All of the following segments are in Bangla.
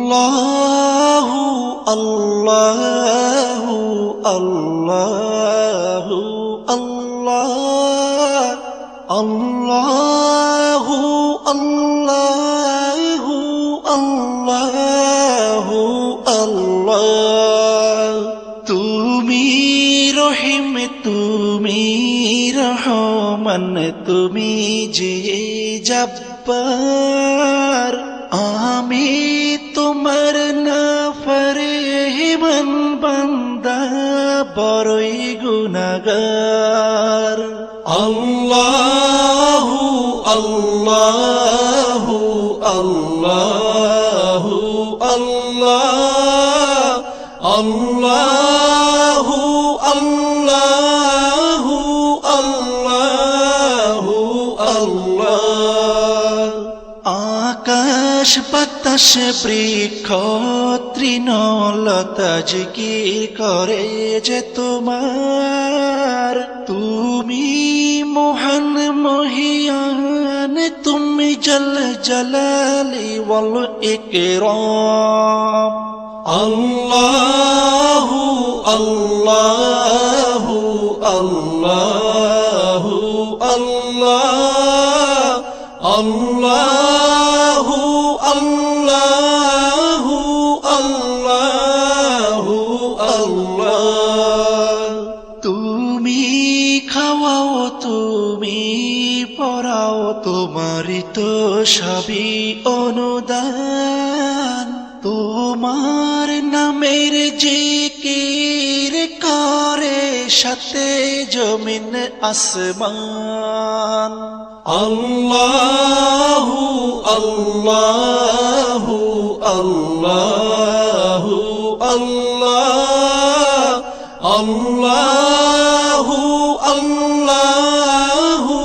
আল্লাহু আল্লাহু আল্লাহু আল্লাহ আল্লাহু আল্লাহু আল্লাহু আল্লাহ। তুমি রহিম তুমি রহমান তুমি যে জব্বার, আমি তোমার নাফরমান বান্দা বড়ই গুনাহগার। আল্লাহু আল্লাহু আল্লাহু আল্লাহ আল্লাহু আল্লাহু আল্লাহু আল্লাহ। আকাশ বাতাস বৃক্ষ তৃণলতা জিকির করে যে তোমার, তুমি মহান মহিয়ান তুমি জল জলালি ওয়াল ইকরাম। আল্লাহু আল্লাহু আল্লাহু আল্লাহ আল্লাহু আল্লাহু আল্লাহু আল্লাহ। তুমি খাওয়াও তুমি পড়াও তোমারই তো সবই অনুদান, তোমার নামের জিকির করে সাথে জমিন আসমান। আল্লাহু আল্লাহু আল্লাহু আল্লাহ আল্লাহু আল্লাহু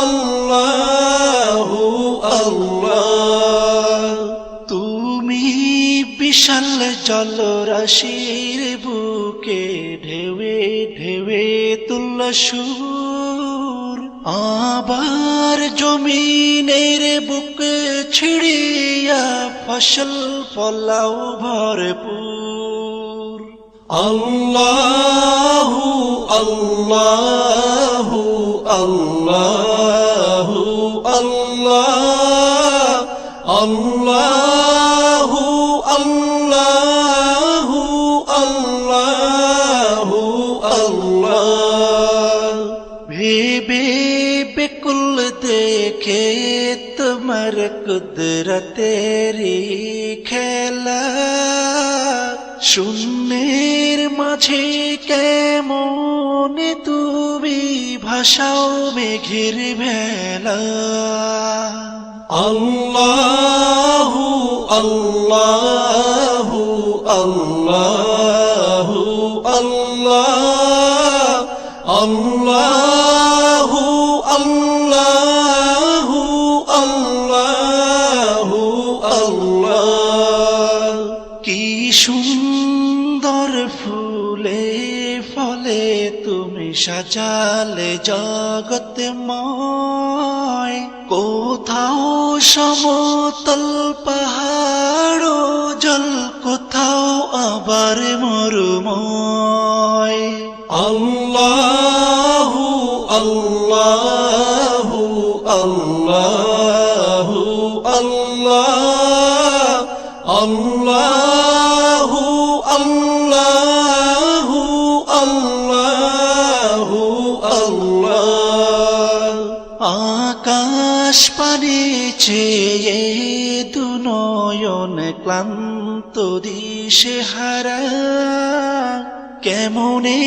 আল্লাহু আল্লাহ। তুমি বিশাল জলরাশির বুকে ঢেউে ঢেউে তুল্য সুর, আবার জমিনের বুক ছিড়িয়া ফসল ফলাও ভরপুর। আল্লাহু আল্লাহু আল্লাহু আল্লাহ আল্লাহু আল্লাহু আল্লাহু আল্লাহ। ভেবে বেকুল দেখে তোমার কুদরতেরি খেলা, শূন্যের মাঝে কেমন তুমি ভাষাও মেঘের ভেলা। আল্লাহু আল্লাহু আল্লাহু আল্লাহ আল্লাহু আল্লাহু আল্লাহু আল্লাহ। কি সুন্দর ফুলে ফলে তুমি সাজালে জগৎময়, কোথাও সমতল পাহাড় জল কোথাও আবার মরুময়। আল্লাহু আল্লাহু আল্লাহু আল্লাহ আল্লাহু আল্লাহু আল্লাহু আল্লাহ। আকাশ পানে চেয়ে দুনয়ন ক্লান্ত দিশে হারা, কেমনে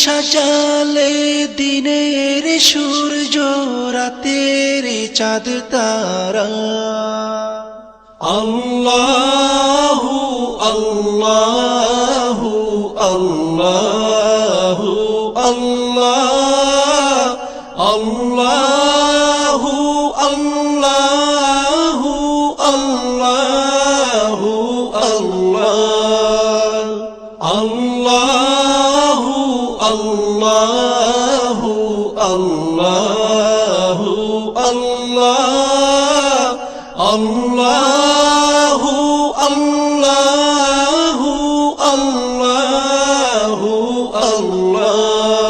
সাজালে দিনের সূর্য রাতের চাঁদ তারা। আল্লাহু আল্লাহু আল্লাহু আল্লাহ আল্লাহু আল্লাহু আল্লাহু আল্লাহ আল্লাহু আল্লাহু আল্লাহু আল্লাহ আল্লাহু আল্লাহ আল্লাহ